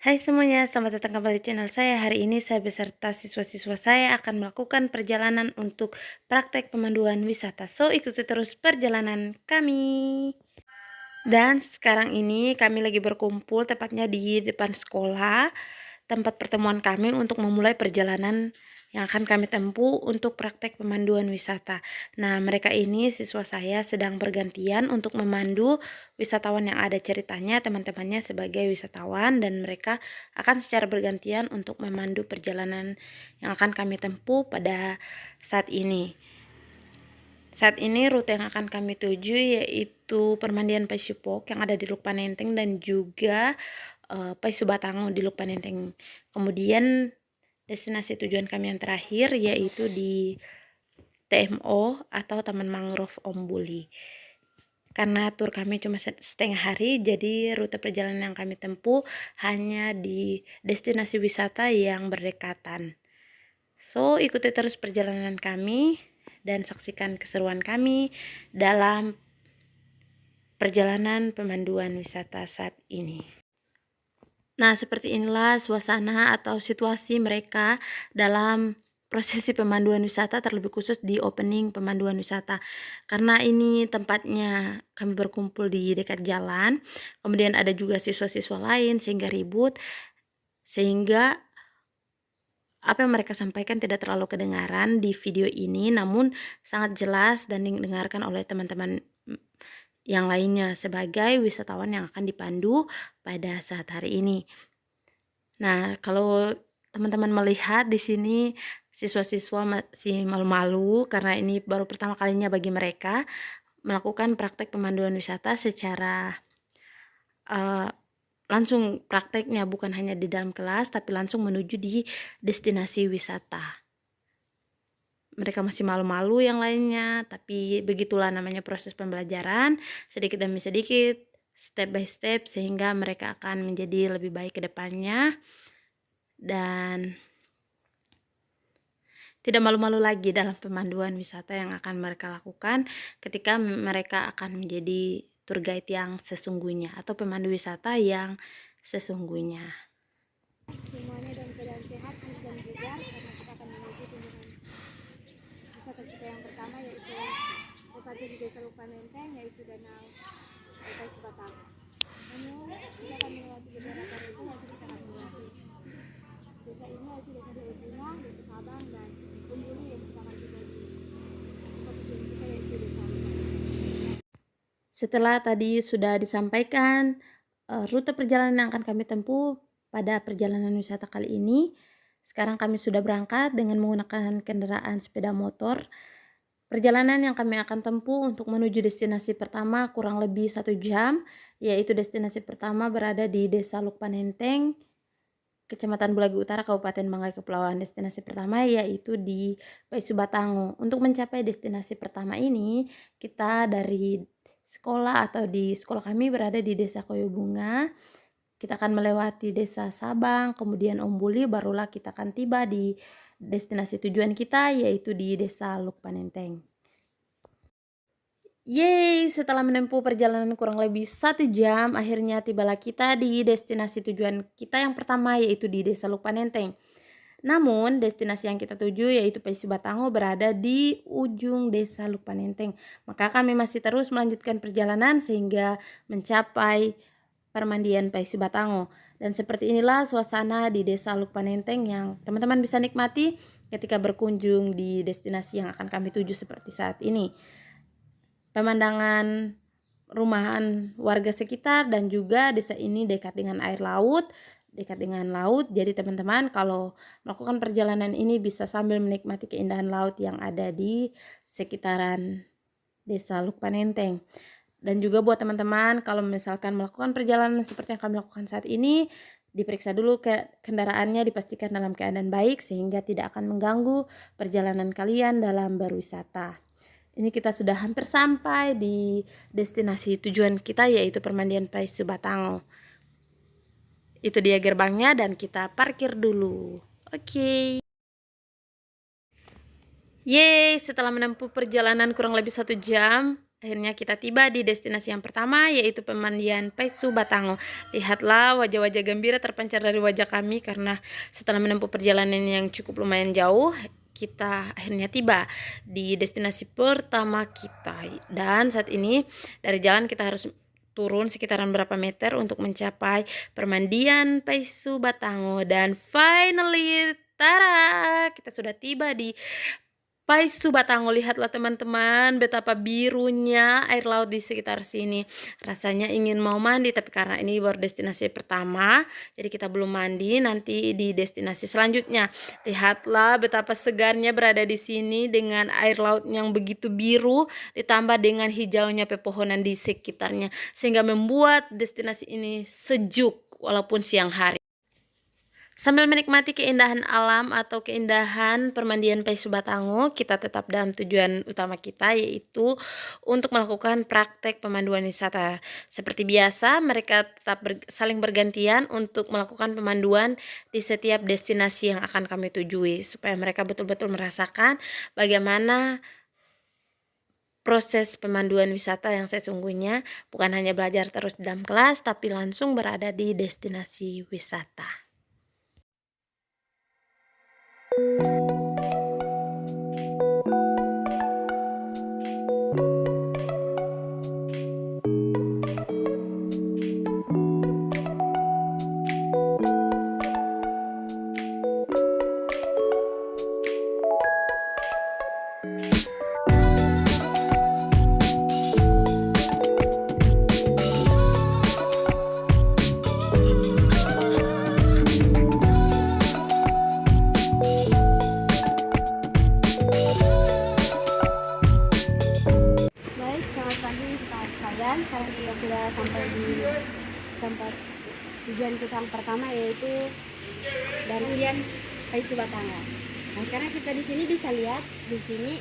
Hai semuanya, selamat datang kembali di channel saya. Hari ini saya beserta siswa-siswa saya akan melakukan perjalanan untuk praktek pemanduan wisata. So, ikuti terus perjalanan kami. Dan sekarang ini kami lagi berkumpul tepatnya di depan sekolah, tempat pertemuan kami untuk memulai perjalanan yang akan kami tempuh untuk praktek pemanduan wisata. Nah, mereka ini siswa saya sedang bergantian untuk memandu wisatawan yang ada ceritanya, teman-temannya sebagai wisatawan, dan mereka akan secara bergantian untuk memandu perjalanan yang akan kami tempuh pada saat ini. Saat ini rute yang akan kami tuju yaitu Permandian Paisupok yang ada di Lukpanenteng dan juga Paisubatango di Lukpanenteng. Kemudian destinasi tujuan kami yang terakhir yaitu di TMO atau Taman Mangrove Ombuli. Karena tur kami cuma setengah hari, jadi rute perjalanan yang kami tempuh hanya di destinasi wisata yang berdekatan. So, ikuti terus perjalanan kami dan saksikan keseruan kami dalam perjalanan pemanduan wisata saat ini. Nah, seperti inilah suasana atau situasi mereka dalam prosesi pemanduan wisata, terlebih khusus di opening pemanduan wisata. Karena ini tempatnya kami berkumpul di dekat jalan, kemudian ada juga siswa-siswa lain sehingga ribut, sehingga apa yang mereka sampaikan tidak terlalu kedengaran di video ini, namun sangat jelas dan didengarkan oleh teman-teman yang lainnya sebagai wisatawan yang akan dipandu pada saat hari ini. Nah, kalau teman-teman melihat di sini siswa-siswa masih malu-malu karena ini baru pertama kalinya bagi mereka melakukan praktek pemanduan wisata secara langsung, prakteknya bukan hanya di dalam kelas tapi langsung menuju di destinasi wisata. Mereka masih malu-malu yang lainnya, tapi begitulah namanya proses pembelajaran, sedikit demi sedikit, step by step, sehingga mereka akan menjadi lebih baik ke depannya dan tidak malu-malu lagi dalam pemanduan wisata yang akan mereka lakukan ketika mereka akan menjadi tour guide yang sesungguhnya atau pemandu wisata yang sesungguhnya. Semuanya dalam keadaan sehat dan bugar karena kita akan menuju kunjungan wisata kita yang pertama yaitu tepatnya di Desa Lukpanenteng yaitu Danau Paisubatang. Namun kita akan melewati beberapa rute nanti kita akan melewati desa ini yaitu desa Dewa, desa Sabang dan Umbuli yang merupakan juga di tempat tujuan kita yaitu desa Lukpanenteng. Setelah tadi sudah disampaikan rute perjalanan yang akan kami tempuh pada perjalanan wisata kali ini, sekarang kami sudah berangkat dengan menggunakan kendaraan sepeda motor. Perjalanan yang kami akan tempuh untuk menuju destinasi pertama kurang lebih 1 jam, yaitu destinasi pertama berada di Desa Lukpanenteng, Kecamatan Bulaga Utara, Kabupaten Banggai Kepulauan. Destinasi pertama yaitu di Paisubatango. Untuk mencapai destinasi pertama ini, kita dari sekolah atau di sekolah kami berada di Desa Koyobunga. Kita akan melewati Desa Sabang, kemudian Ombuli, barulah kita akan tiba di destinasi tujuan kita yaitu di Desa Lukpanenteng. Yeay, setelah menempuh perjalanan kurang lebih 1 jam, akhirnya tibalah kita di destinasi tujuan kita yang pertama yaitu di Desa Lukpanenteng. Namun, destinasi yang kita tuju yaitu Paisubatango berada di ujung Desa Lukpanenteng. Maka kami masih terus melanjutkan perjalanan sehingga mencapai Permandian Paisubatango. Dan seperti inilah suasana di Desa Lukpanenteng yang teman-teman bisa nikmati ketika berkunjung di destinasi yang akan kami tuju seperti saat ini. Pemandangan rumahan warga sekitar dan juga desa ini dekat dengan air laut, jadi teman-teman kalau melakukan perjalanan ini bisa sambil menikmati keindahan laut yang ada di sekitaran Desa Lukpanenteng. Dan juga buat teman-teman kalau misalkan melakukan perjalanan seperti yang kami lakukan saat ini, diperiksa dulu ke kendaraannya, dipastikan dalam keadaan baik sehingga tidak akan mengganggu perjalanan kalian dalam berwisata. Ini kita sudah hampir sampai di destinasi tujuan kita yaitu Permandian Paisubatango. Itu dia gerbangnya dan kita parkir dulu. Oke. Yeay, setelah menempuh perjalanan kurang lebih 1 jam, Akhirnya kita tiba di destinasi yang pertama, yaitu pemandian Paisu Batango. Lihatlah wajah-wajah gembira terpancar dari wajah kami karena setelah menempuh perjalanan yang cukup lumayan jauh, kita akhirnya tiba di destinasi pertama kita. Dan saat ini dari jalan kita harus turun sekitaran berapa meter untuk mencapai permandian Paisu Batango. Dan finally, tara, kita sudah tiba di Paisu Batango. Lihatlah teman-teman betapa birunya air laut di sekitar sini. Rasanya ingin mau mandi, tapi karena ini baru destinasi pertama, jadi kita belum mandi. Nanti di destinasi selanjutnya. Lihatlah betapa segarnya berada di sini dengan air laut yang begitu biru ditambah dengan hijaunya pepohonan di sekitarnya, sehingga membuat destinasi ini sejuk walaupun siang hari. Sambil menikmati keindahan alam atau keindahan permandian Paisu Batango, kita tetap dalam tujuan utama kita, yaitu untuk melakukan praktek pemanduan wisata. Seperti biasa, mereka tetap saling bergantian untuk melakukan pemanduan di setiap destinasi yang akan kami tujui, supaya mereka betul-betul merasakan bagaimana proses pemanduan wisata yang sesungguhnya, bukan hanya belajar terus di dalam kelas, tapi langsung berada di destinasi wisata. Baik, selamat pagi kawan sekalian. Sekarang kita sudah sampai di tempat tujuan kita yang pertama, yaitu Darmian Paisu Batango. Nah, sekarang kita di sini bisa lihat di sini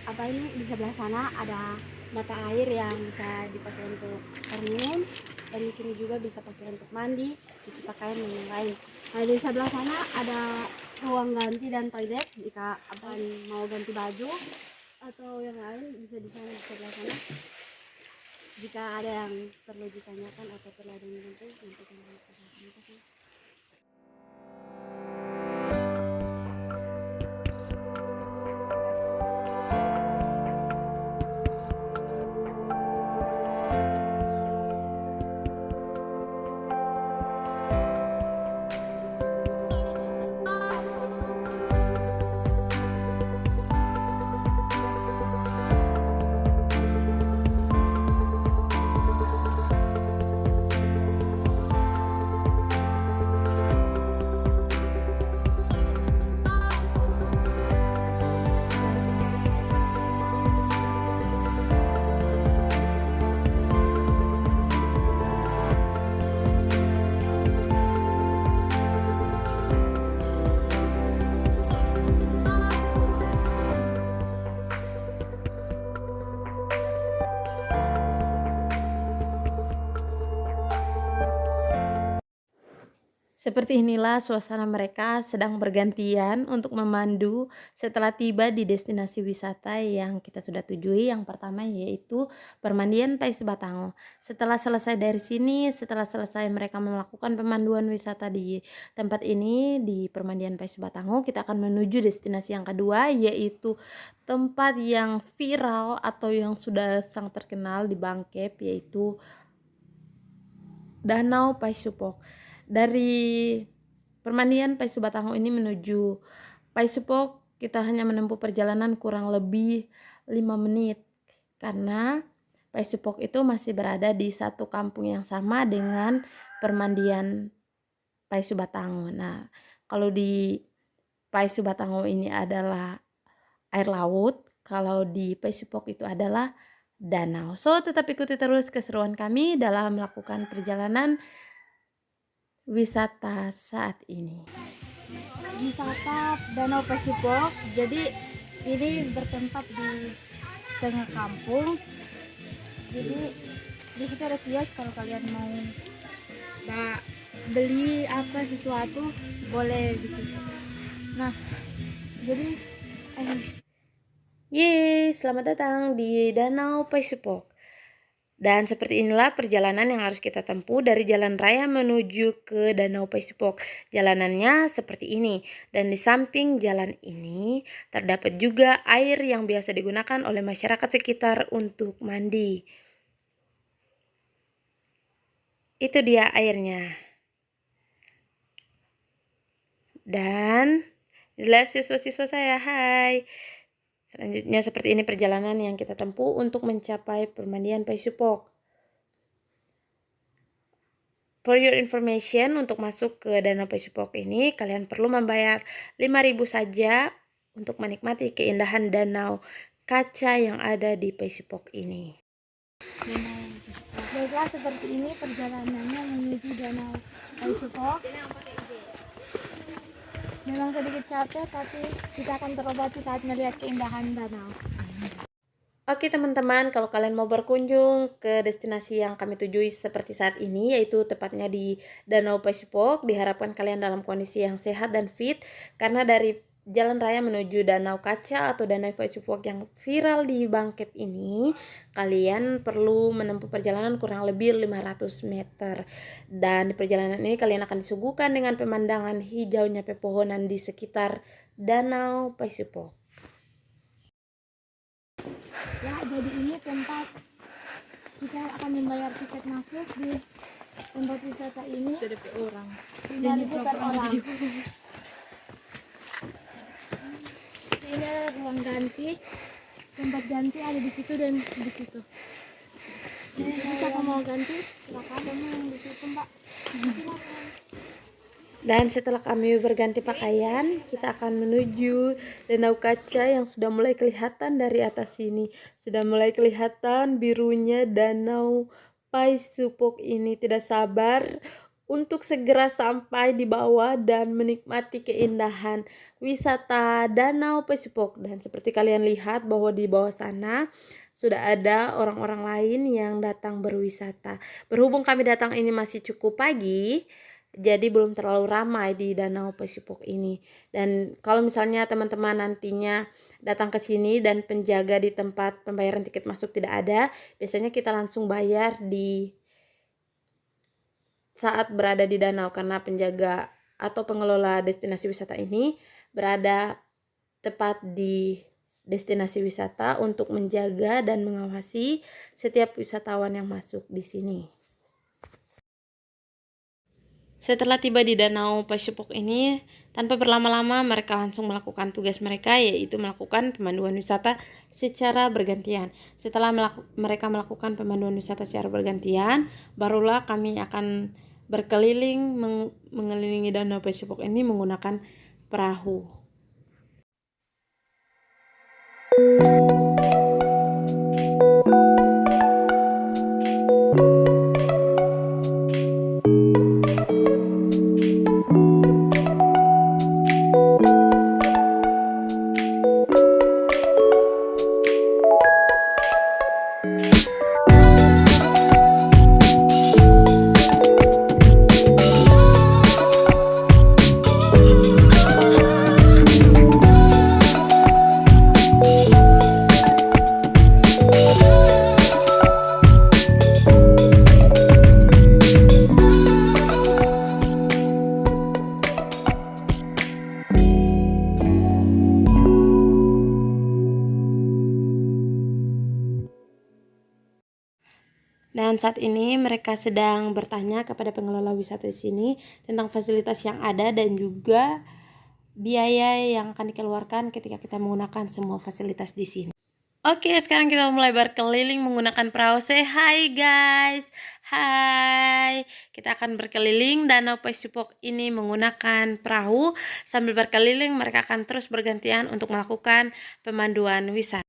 apa ini, di sebelah sana ada mata air yang bisa dipakai untuk air minum, dan di sini juga bisa pakai untuk mandi, cuci pakaian dan yang lain. Nah, di sebelah sana ada ruang ganti dan toilet jika abang mau ganti baju atau yang lain, bisa di sana, di sebelah sana. Jika ada yang perlu ditanyakan atau perlu ada yang nanti kita tanyakan. Seperti inilah suasana mereka sedang bergantian untuk memandu setelah tiba di destinasi wisata yang kita sudah tujui. Yang pertama yaitu permandian Paisu Batango. Setelah selesai dari sini, setelah selesai mereka melakukan pemanduan wisata di tempat ini, di permandian Paisu Batango, kita akan menuju destinasi yang kedua, yaitu tempat yang viral atau yang sudah sangat terkenal di Bangkep, yaitu Danau Paisupok. Dari permandian Paisu Batango ini menuju Paisupok kita hanya menempuh perjalanan kurang lebih 5 menit, karena Paisupok itu masih berada di satu kampung yang sama dengan permandian Paisu Batango. Nah, kalau di Paisu Batango ini adalah air laut, kalau di Paisupok itu adalah danau. So, tetap ikuti terus keseruan kami dalam melakukan perjalanan wisata saat ini. Wisata Danau Paisupok, jadi ini bertempat di tengah kampung. Jadi di situ ada kios, kalau kalian mau beli apa sesuatu boleh di situ. Nah, jadi Yeay, selamat datang di Danau Paisupok. Dan seperti inilah perjalanan yang harus kita tempuh dari jalan raya menuju ke Danau Paisupok. Jalanannya seperti ini, dan di samping jalan ini terdapat juga air yang biasa digunakan oleh masyarakat sekitar untuk mandi. Itu dia airnya. Dan inilah siswa-siswa saya, hai. Selanjutnya seperti ini perjalanan yang kita tempuh untuk mencapai permandian Paisupok. For your information, untuk masuk ke Danau Paisupok ini, kalian perlu membayar 5.000 saja untuk menikmati keindahan danau kaca yang ada di Paisupok ini. Baiklah, seperti ini perjalanannya menuju Danau Paisupok. Memang sedikit capek, tapi kita akan terobati saat melihat keindahan danau. Oke teman-teman, kalau kalian mau berkunjung ke destinasi yang kami tujui seperti saat ini, yaitu tepatnya di Danau Paisupok, diharapkan kalian dalam kondisi yang sehat dan fit, karena dari jalan raya menuju Danau Kaca atau Danau Paisupok yang viral di Bangkep ini, kalian perlu menempuh perjalanan kurang lebih 500 meter. Dan di perjalanan ini kalian akan disuguhkan dengan pemandangan hijaunya pepohonan di sekitar Danau Paisupok. Ya, jadi ini tempat kita akan membayar tiket masuk di tempat wisata ini. 5.000 per orang. Ini adalah ruang ganti. Tempat ganti ada di situ dan di situ. Siapa mau ganti? Silakan, kamu yang di situ, Mbak. Silakan. Dan setelah kami berganti pakaian, kita akan menuju Danau Kaca yang sudah mulai kelihatan dari atas sini. Sudah mulai kelihatan birunya Danau Paisupok ini. Tidak sabar untuk segera sampai di bawah dan menikmati keindahan wisata Danau Paisupok. Dan seperti kalian lihat bahwa di bawah sana sudah ada orang-orang lain yang datang berwisata. Berhubung kami datang ini masih cukup pagi, jadi belum terlalu ramai di Danau Paisupok ini. Dan kalau misalnya teman-teman nantinya datang ke sini dan penjaga di tempat pembayaran tiket masuk tidak ada, biasanya kita langsung bayar di saat berada di danau, karena penjaga atau pengelola destinasi wisata ini berada tepat di destinasi wisata untuk menjaga dan mengawasi setiap wisatawan yang masuk di sini. Setelah tiba di Danau Paisupok ini, tanpa berlama-lama mereka langsung melakukan tugas mereka, yaitu melakukan pemanduan wisata secara bergantian. Setelah mereka melakukan pemanduan wisata secara bergantian, barulah kami akan berkeliling mengelilingi Danau Paisupok ini menggunakan perahu. Dan saat ini mereka sedang bertanya kepada pengelola wisata di sini tentang fasilitas yang ada dan juga biaya yang akan dikeluarkan ketika kita menggunakan semua fasilitas di sini. Oke, sekarang kita mulai berkeliling menggunakan perahu. Say hi guys. Hai. Kita akan berkeliling Danau Paisupok ini menggunakan perahu. Sambil berkeliling mereka akan terus bergantian untuk melakukan pemanduan wisata.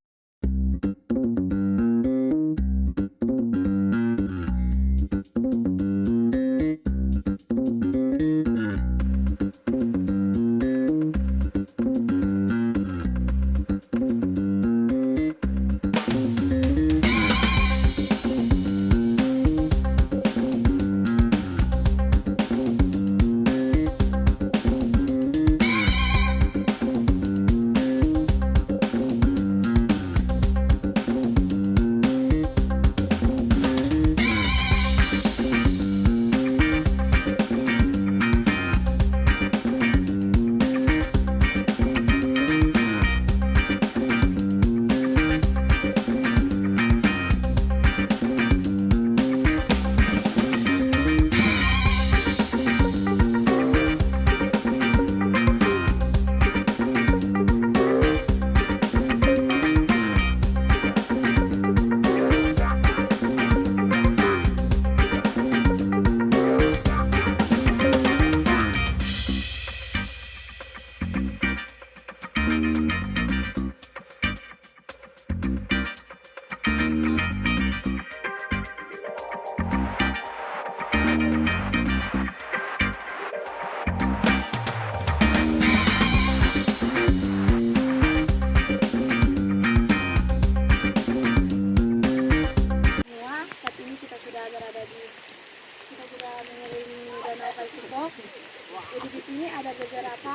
Jadi di sini ada beberapa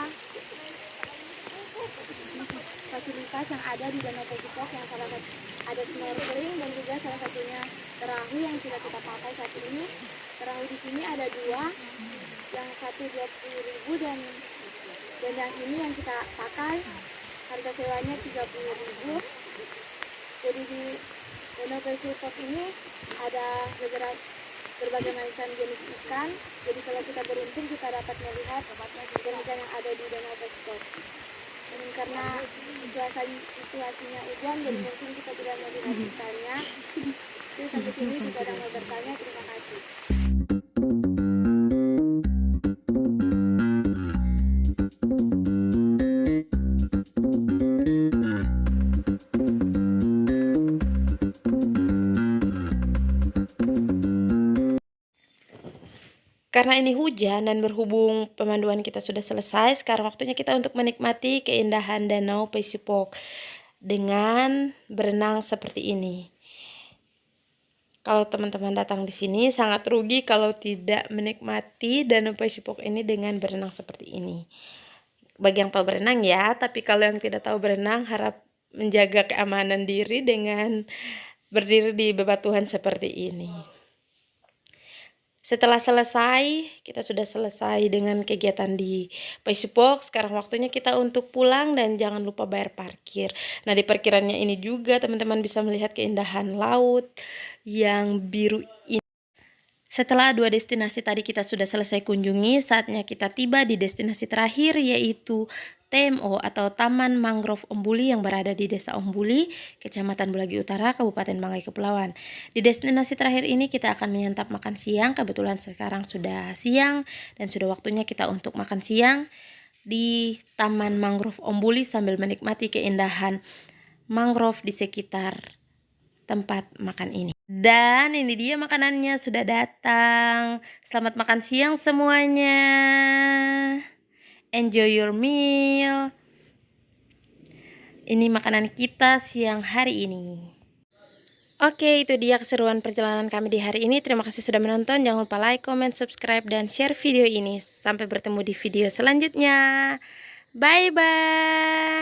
fasilitas yang ada di Danau Pesipok, yang salah satu ada snorkeling dan juga salah satunya perahu yang sudah kita pakai saat ini. Perahu di sini ada dua, yang satu 20.000 dan yang ini yang kita pakai harga sewanya 30.000. Jadi di Danau Pesipok ini ada berbagai macam jenis ikan. Jadi kalau kita beruntung kita dapat melihat ikan yang ada di Danau Pesipok. Dan karena situasinya hujan, jadi mungkin kita tidak melihat ikannya. Jadi sampai sini kita sudah mau bertanya. Terima kasih. Karena ini hujan dan berhubung pemanduan kita sudah selesai, sekarang waktunya kita untuk menikmati keindahan Danau Pesipok dengan berenang seperti ini. Kalau teman-teman datang di sini sangat rugi kalau tidak menikmati Danau Pesipok ini dengan berenang seperti ini. Bagi yang tahu berenang ya, tapi kalau yang tidak tahu berenang harap menjaga keamanan diri dengan berdiri di bebatuan seperti ini. Setelah selesai, kita sudah selesai dengan kegiatan di Pesipok. Sekarang waktunya kita untuk pulang dan jangan lupa bayar parkir. Nah, di parkirannya ini juga teman-teman bisa melihat keindahan laut yang biru ini. Setelah dua destinasi tadi kita sudah selesai kunjungi, saatnya kita tiba di destinasi terakhir, yaitu TMO atau Taman Mangrove Ombuli yang berada di Desa Ombuli, Kecamatan Bulagi Utara, Kabupaten Banggai Kepulauan. Di destinasi terakhir ini kita akan menyantap makan siang. Kebetulan sekarang sudah siang dan sudah waktunya kita untuk makan siang di Taman Mangrove Ombuli sambil menikmati keindahan mangrove di sekitar tempat makan ini. Dan ini dia makanannya sudah datang. Selamat makan siang semuanya. Enjoy your meal. Ini makanan kita siang hari ini. Oke, itu dia keseruan perjalanan kami di hari ini. Terima kasih sudah menonton. Jangan lupa like, comment, subscribe, dan share video ini. Sampai bertemu di video selanjutnya. Bye-bye.